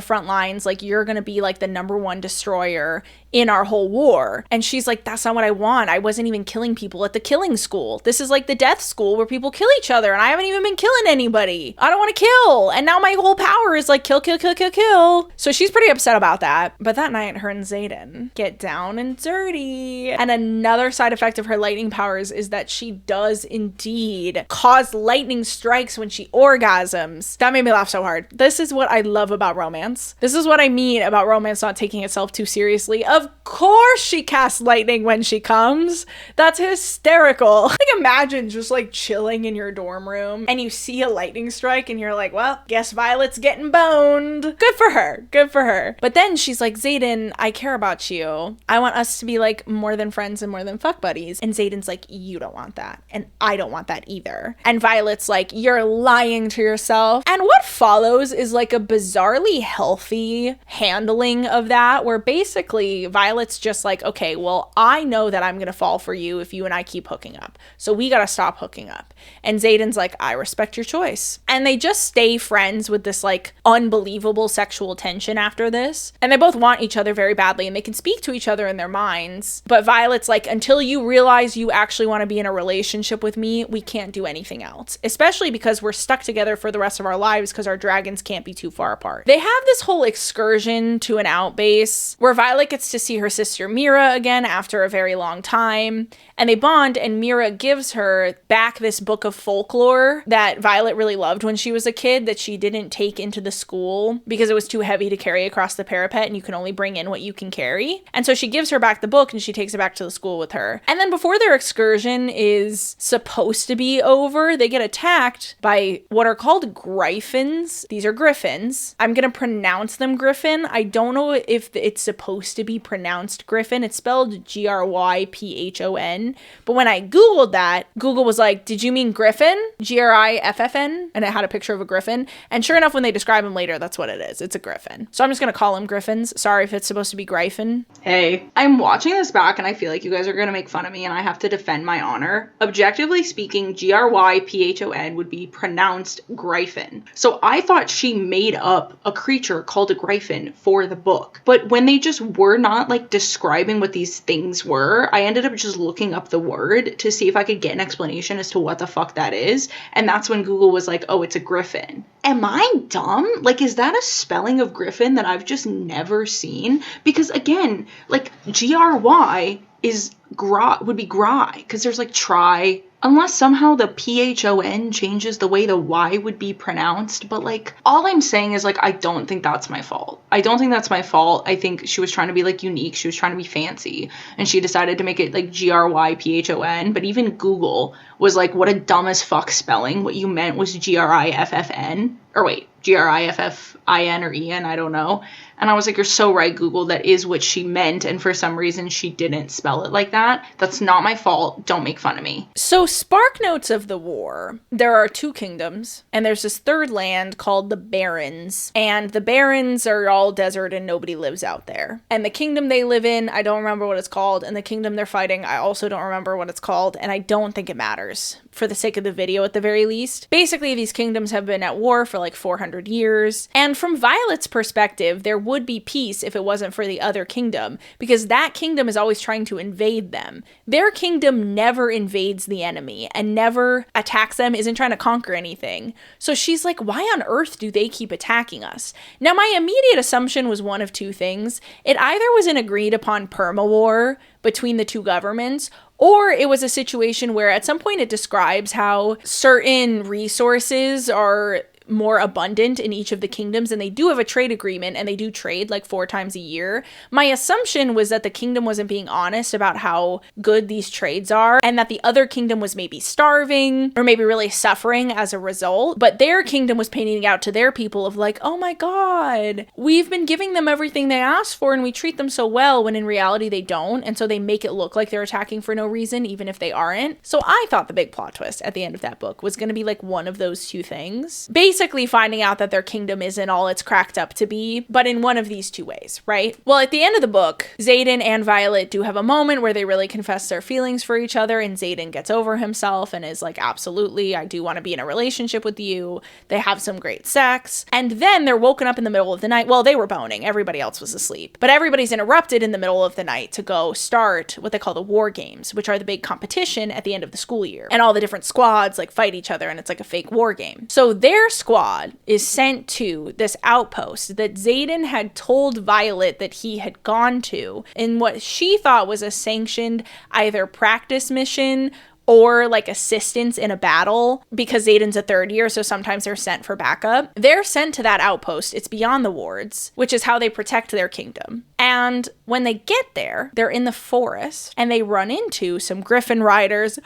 front lines. Like, you're going to be like the #1 destroyer in our whole war. And she's like, that's not what I want. I wasn't even killing people at the killing school. This is like the death school where people kill each other, and I haven't even been killing anybody. I don't want to kill. And now my whole power is like kill, kill, kill, kill, kill. So she's pretty upset about that. But that night, her and Xaden get down and dirty. And another side effect of her lightning powers is that she does indeed cause lightning strikes when she orgasms. That made me laugh so hard. This is what I love about romance. This is what I mean about romance not taking itself too seriously. Of course she casts lightning when she comes. That's hysterical. Like, imagine just like chilling in your dorm room and you see a lightning strike and you're like, well, guess Violet's getting boned. Good for her. Good for her. But then she's like, Xaden, I care about you. I want us to be like more than friends and more than fuck buddies. And Xaden's like, you don't want that. And I don't want that either. And Violet's like, you're lying to yourself. And what follows is like a bizarrely healthy handling of that, where basically Violet's just like, okay, well, I know that I'm gonna fall for you if you and I keep hooking up. So we gotta stop hooking up. And Xaden's like, I respect your choice. And they just stay friends with this like unbelievable sexual tension after this. And they both want each other very badly, and they can speak to each other in their minds. But Violet's like, until you realize you actually want to be in a relationship with me, we can't do anything else. Especially because we're stuck together for the rest of our lives because our dragons can't be too far apart. They have this whole excursion to an outbase where Violet gets to see her sister Mira again after a very long time. And they bond, and Mira gives her back this book of folklore that Violet really loved when she was a kid that she didn't take into the school because it was too heavy to carry across the parapet and you can only bring in what you can carry. And so she gives her back the book and she takes it back to the school with her. And then before their excursion is supposed to be over, they get attacked by what are called griffins. These are griffins. I'm going to pronounce them griffin. I don't know if it's supposed to be pronounced griffin. It's spelled Gryphon. But when I Googled that, Google was like, did you mean griffin? Griffn? And it had a picture of a griffin. And sure enough, when they describe him later, that's what it is. It's a griffin. So I'm just going to call them griffins. Sorry if it's supposed to be Gryphon. Hey, I'm watching this back and I feel like you guys are going to make fun of me and I have to defend my honor. Objectively speaking, Gryphon would be pronounced Gryphon. So I thought she made up a creature called a Gryphon for the book. But when they just were not not like describing what these things were. I ended up just looking up the word to see if I could get an explanation as to what the fuck that is. And that's when Google was like, oh, it's a griffin. Am I dumb? Like, is that a spelling of griffin that I've just never seen? Because again, like GRY is would be gry, because there's like try, unless somehow the PHON changes the way the Y would be pronounced. But like, all I'm saying is like, I don't think that's my fault. I don't think that's my fault. I think she was trying to be like unique. She was trying to be fancy, and she decided to make it like GRYPHON. But even Google was like, what a dumb as fuck spelling. What you meant was GRIFFN. Or wait, GRIFFIN or EN, I don't know. And I was like, you're so right, Google. That is what she meant. And for some reason, she didn't spell it like that. That's not my fault. Don't make fun of me. So, spark notes of the war. There are 2 kingdoms, and there's this third land called the Barrens. And the Barrens are all desert and nobody lives out there. And the kingdom they live in, I don't remember what it's called. And the kingdom they're fighting, I also don't remember what it's called. And I don't think it matters, for the sake of the video at the very least. Basically, these kingdoms have been at war for like 400 years. And from Violet's perspective, there would be peace if it wasn't for the other kingdom, because that kingdom is always trying to invade them. Their kingdom never invades the enemy and never attacks them, isn't trying to conquer anything. So she's like, why on earth do they keep attacking us? Now, my immediate assumption was one of 2 things. It either was an agreed upon perma-war between the 2 governments, or it was a situation where at some point it describes how certain resources are more abundant in each of the kingdoms, and they do have a trade agreement, and they do trade like 4 times a year. My assumption was that the kingdom wasn't being honest about how good these trades are, and that the other kingdom was maybe starving or maybe really suffering as a result, but their kingdom was painting out to their people of like, oh my god, we've been giving them everything they asked for and we treat them so well, when in reality they don't, and so they make it look like they're attacking for no reason even if they aren't. So I thought the big plot twist at the end of that book was going to be like one of those 2 things. Basically finding out that their kingdom isn't all it's cracked up to be, but in one of these 2 ways, right? Well, at the end of the book, Xaden and Violet do have a moment where they really confess their feelings for each other, and Xaden gets over himself and is like, absolutely, I do want to be in a relationship with you. They have some great sex, and then they're woken up in the middle of the night. Well, they were boning, everybody else was asleep, but everybody's interrupted in the middle of the night to go start what they call the war games, which are the big competition at the end of the school year, and all the different squads like fight each other, and it's like a fake war game. So their squad is sent to this outpost that Xaden had told Violet that he had gone to in what she thought was a sanctioned either practice mission or like assistance in a battle, because Xaden's a 3rd year, so sometimes they're sent for backup. They're sent to that outpost. It's beyond the wards, which is how they protect their kingdom. And when they get there, they're in the forest and they run into some griffin riders.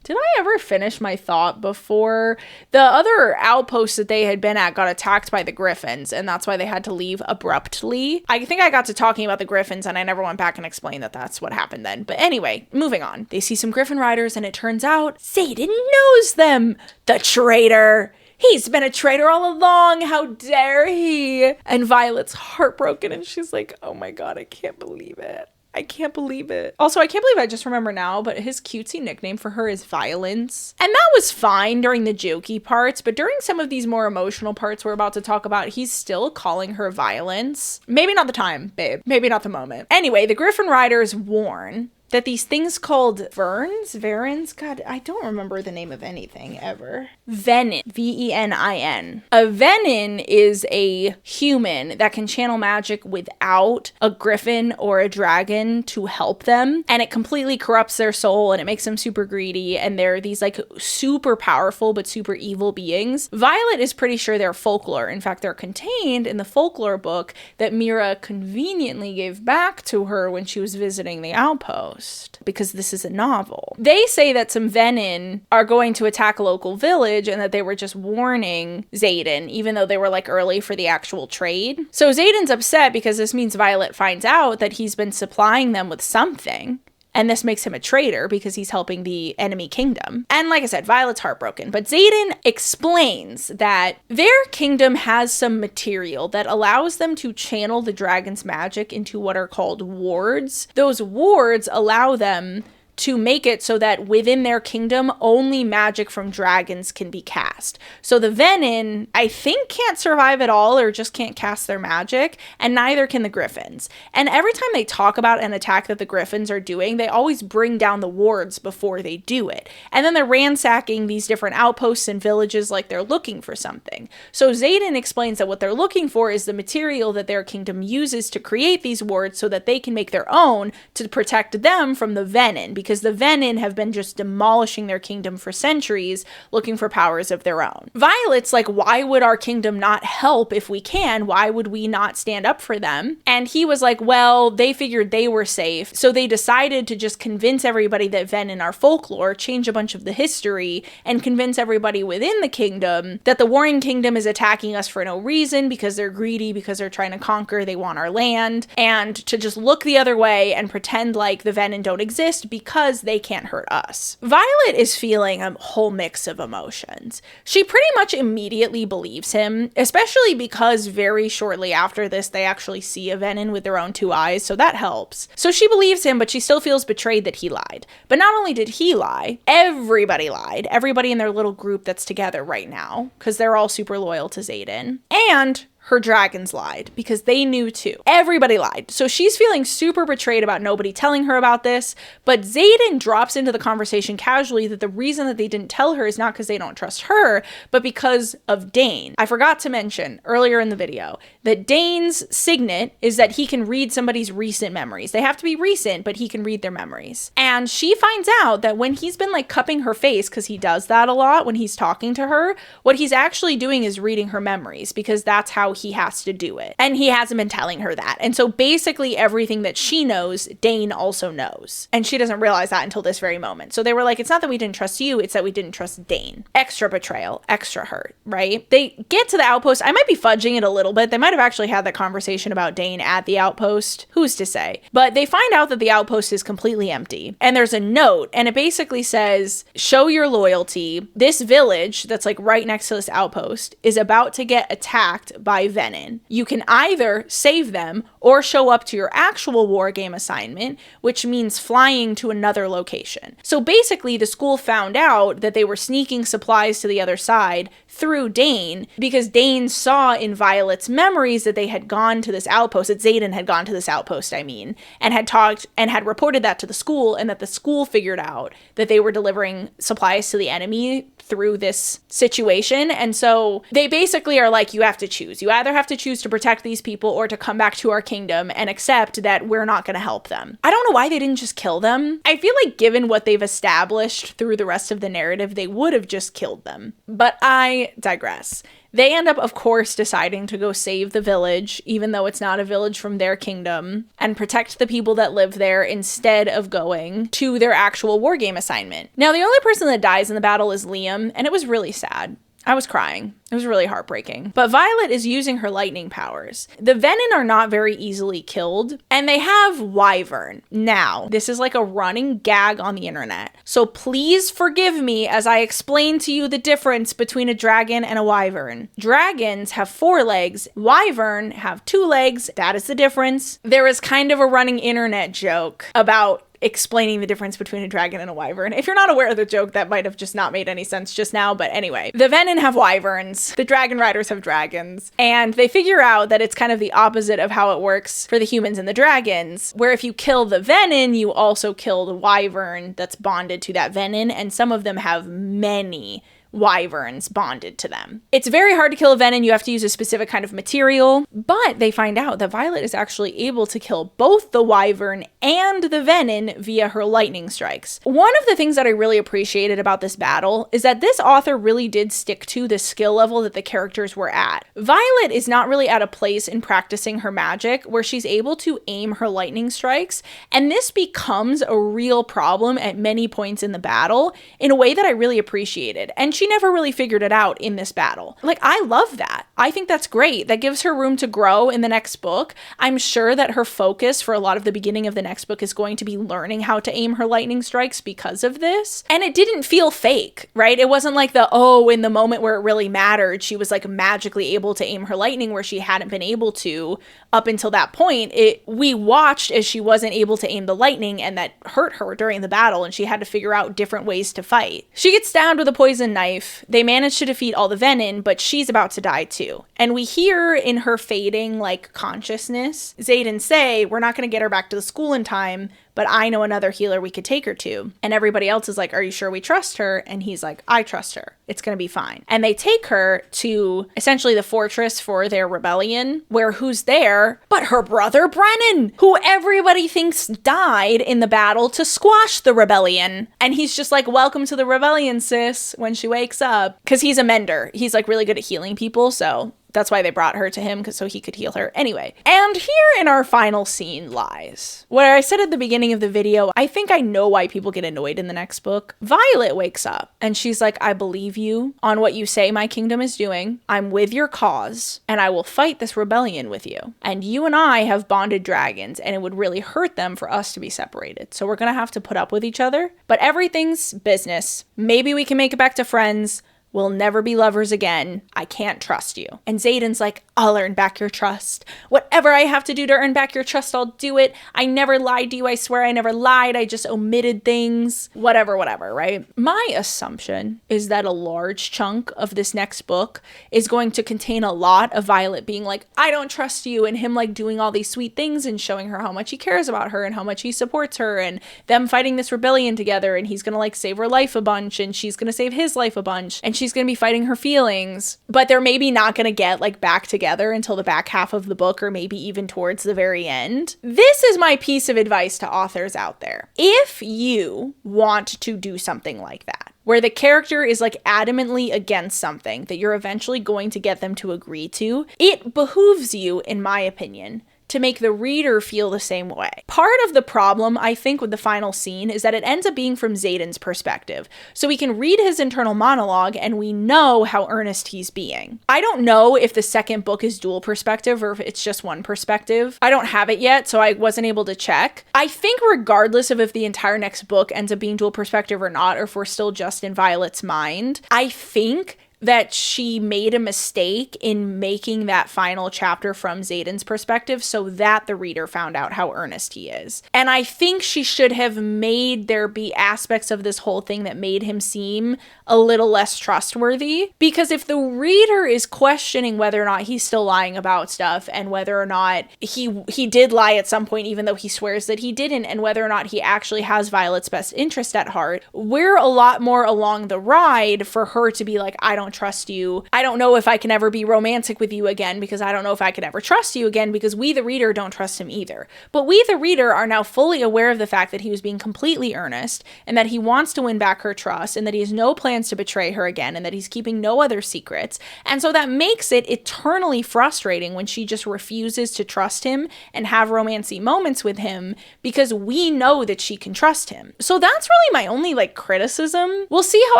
Did I ever finish my thought before? The other outpost that they had been at got attacked by the griffins, and that's why they had to leave abruptly. I think I got to talking about the griffins, and I never went back and explained that that's what happened then. But anyway, moving on. They see some griffin riders, and it turns out Xaden knows them. The traitor. He's been a traitor all along. How dare he? And Violet's heartbroken, and she's like, oh my god, I can't believe it. I can't believe it. Also, I can't believe I just remember now, but his cutesy nickname for her is Violence. And that was fine during the jokey parts, but during some of these more emotional parts we're about to talk about, he's still calling her Violence. Maybe not the time, babe. Maybe not the moment. Anyway, the Griffin Riders warn that these things called varins, God, I don't remember the name of anything ever. Venin, V-E-N-I-N. A venin is a human that can channel magic without a griffin or a dragon to help them, and it completely corrupts their soul and it makes them super greedy, and they're these like super powerful but super evil beings. Violet is pretty sure they're folklore. In fact, they're contained in the folklore book that Mira conveniently gave back to her when she was visiting the outpost, because this is a novel. They say that some venin are going to attack a local village and that they were just warning Xaden, even though they were like early for the actual trade. So Xaden's upset because this means Violet finds out that he's been supplying them with something. And this makes him a traitor because he's helping the enemy kingdom. And like I said, Violet's heartbroken. But Xaden explains that their kingdom has some material that allows them to channel the dragon's magic into what are called wards. Those wards allow them to make it so that within their kingdom, only magic from dragons can be cast. So the venin, I think, can't survive at all or just can't cast their magic, and neither can the griffins. And every time they talk about an attack that the griffins are doing, they always bring down the wards before they do it. And then they're ransacking these different outposts and villages like they're looking for something. So xaden explains that what they're looking for is the material that their kingdom uses to create these wards so that they can make their own to protect them from the venin, because the venin have been just demolishing their kingdom for centuries, looking for powers of their own. Violet's like, why would our kingdom not help if we can? Why would we not stand up for them? And he was like, well, they figured they were safe, so they decided to just convince everybody that venin are folklore, change a bunch of the history, and convince everybody within the kingdom that the warring kingdom is attacking us for no reason, because they're greedy, because they're trying to conquer, they want our land, and to just look the other way and pretend like the venin don't exist because they can't hurt us. Violet is feeling a whole mix of emotions. She pretty much immediately believes him, especially because very shortly after this, they actually see a venin with their own two eyes, so that helps. So she believes him, but she still feels betrayed that he lied. But not only did he lie, everybody lied. Everybody in their little group that's together right now, because they're all super loyal to xaden. And her dragons lied, because they knew too. Everybody lied. So she's feeling super betrayed about nobody telling her about this, but xaden drops into the conversation casually that the reason that they didn't tell her is not because they don't trust her, but because of Dane. I forgot to mention earlier in the video that Dane's signet is that he can read somebody's recent memories. They have to be recent, but he can read their memories. And she finds out that when he's been like cupping her face, because he does that a lot when he's talking to her, what he's actually doing is reading her memories, because that's how he has to do it. And he hasn't been telling her that. And so basically everything that she knows, Dane also knows. And she doesn't realize that until this very moment. So they were like, it's not that we didn't trust you, it's that we didn't trust Dane. Extra betrayal, extra hurt, right? They get to the outpost. I might be fudging it a little bit. They might have actually had that conversation about Dane at the outpost. Who's to say? But they find out that the outpost is completely empty. And there's a note, and it basically says, show your loyalty. This village that's like right next to this outpost is about to get attacked by venin. You can either save them or show up to your actual war game assignment, which means flying to another location. So basically the school found out that they were sneaking supplies to the other side through Dane, because Dane saw in Violet's memories that they had gone to this outpost, that xaden had gone to this outpost, and had talked and had reported that to the school, and that the school figured out that they were delivering supplies to the enemy through this situation. And so they basically are like, you have to choose. You either have to choose to protect these people or to come back to our kingdom and accept that we're not going to help them. I don't know why they didn't just kill them. I feel like given what they've established through the rest of the narrative, they would have just killed them. But I digress. They end up, of course, deciding to go save the village, even though it's not a village from their kingdom, and protect the people that live there instead of going to their actual wargame assignment. Now, the only person that dies in the battle is Liam, and it was really sad. I was crying. It was really heartbreaking. But Violet is using her lightning powers. The venin are not very easily killed, and they have wyvern. Now, this is like a running gag on the internet. So please forgive me as I explain to you the difference between a dragon and a wyvern. Dragons have 4 legs. Wyvern have 2 legs. That is the difference. There is kind of a running internet joke about explaining the difference between a dragon and a wyvern. If you're not aware of the joke, that might have just not made any sense just now, but anyway. The venin have wyverns, the dragon riders have dragons, and they figure out that it's kind of the opposite of how it works for the humans and the dragons, where if you kill the venin, you also kill the wyvern that's bonded to that venin, and some of them have many wyverns bonded to them. It's very hard to kill a venin. You have to use a specific kind of material, but they find out that Violet is actually able to kill both the wyvern and the venin via her lightning strikes. One of the things that I really appreciated about this battle is that this author really did stick to the skill level that the characters were at. Violet is not really at a place in practicing her magic where she's able to aim her lightning strikes, and this becomes a real problem at many points in the battle in a way that I really appreciated. And she she never really figured it out in this battle. Like, I love that. I think that's great. That gives her room to grow in the next book. I'm sure that her focus for a lot of the beginning of the next book is going to be learning how to aim her lightning strikes because of this. And it didn't feel fake, right? It wasn't like in the moment where it really mattered, she was like magically able to aim her lightning where she hadn't been able to up until that point. We watched as she wasn't able to aim the lightning, and that hurt her during the battle, and she had to figure out different ways to fight. She gets stabbed with a poison knife. They manage to defeat all the venom, but she's about to die too. And we hear in her fading like consciousness, Xaden say, we're not going to get her back to the school in time, but I know another healer we could take her to. And everybody else is like, are you sure we trust her? And he's like, I trust her. It's going to be fine. And they take her to essentially the fortress for their rebellion, where who's there but her brother Brennan, who everybody thinks died in the battle to squash the rebellion. And he's just like, welcome to the rebellion, sis, when she wakes up. Because he's a mender. He's like really good at healing people, so that's why they brought her to him, so he could heal her. Anyway, and here in our final scene lies where I said at the beginning of the video, I think I know why people get annoyed in the next book. Violet wakes up and she's like, I believe you on what you say my kingdom is doing. I'm with your cause and I will fight this rebellion with you. And you and I have bonded dragons and it would really hurt them for us to be separated. So we're going to have to put up with each other, but everything's business. Maybe we can make it back to friends. We'll never be lovers again. I can't trust you. And Xaden's like, I'll earn back your trust. Whatever I have to do to earn back your trust, I'll do it. I never lied to you. I swear I never lied. I just omitted things. Whatever, right? My assumption is that a large chunk of this next book is going to contain a lot of Violet being like, I don't trust you, and him like doing all these sweet things and showing her how much he cares about her and how much he supports her, and them fighting this rebellion together, and he's gonna like save her life a bunch and she's gonna save his life a bunch, and she's gonna be fighting her feelings, but they're maybe not gonna get like back together until the back half of the book, or maybe even towards the very end. This is my piece of advice to authors out there. If you want to do something like that, where the character is like adamantly against something that you're eventually going to get them to agree to, it behooves you, in my opinion, to make the reader feel the same way. Part of the problem, I think, with the final scene is that it ends up being from Xaden's perspective. So we can read his internal monologue and we know how earnest he's being. I don't know if the second book is dual perspective or if it's just one perspective. I don't have it yet, so I wasn't able to check. I think regardless of if the entire next book ends up being dual perspective or not, or if we're still just in Violet's mind, I think that she made a mistake in making that final chapter from Xaden's perspective so that the reader found out how earnest he is. And I think she should have made there be aspects of this whole thing that made him seem a little less trustworthy. Because if the reader is questioning whether or not he's still lying about stuff, and whether or not he did lie at some point even though he swears that he didn't, and whether or not he actually has Violet's best interest at heart, we're a lot more along the ride for her to be like, I don't trust you. I don't know if I can ever be romantic with you again, because I don't know if I can ever trust you again, because we the reader don't trust him either. But we the reader are now fully aware of the fact that he was being completely earnest, and that he wants to win back her trust, and that he has no plans to betray her again, and that he's keeping no other secrets. And so that makes it eternally frustrating when she just refuses to trust him and have romancy moments with him, because we know that she can trust him. So that's really my only like criticism. We'll see how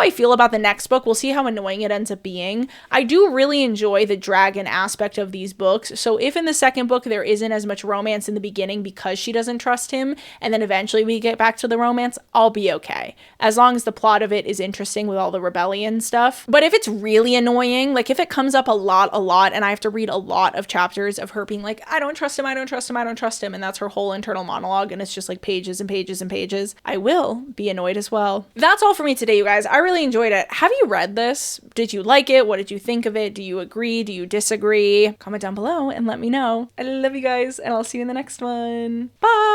I feel about the next book. We'll see how annoying it ends up being. I do really enjoy the dragon aspect of these books. So if in the second book there isn't as much romance in the beginning because she doesn't trust him, and then eventually we get back to the romance, I'll be okay. As long as the plot of it is interesting with all the rebellion stuff. But if it's really annoying, like if it comes up a lot, and I have to read a lot of chapters of her being like, I don't trust him, I don't trust him, I don't trust him, and that's her whole internal monologue, and it's just like pages and pages and pages, I will be annoyed as well. That's all for me today, you guys. I really enjoyed it. Have you read this? Did you like it? What did you think of it? Do you agree? Do you disagree? Comment down below and let me know. I love you guys, and I'll see you in the next one. Bye!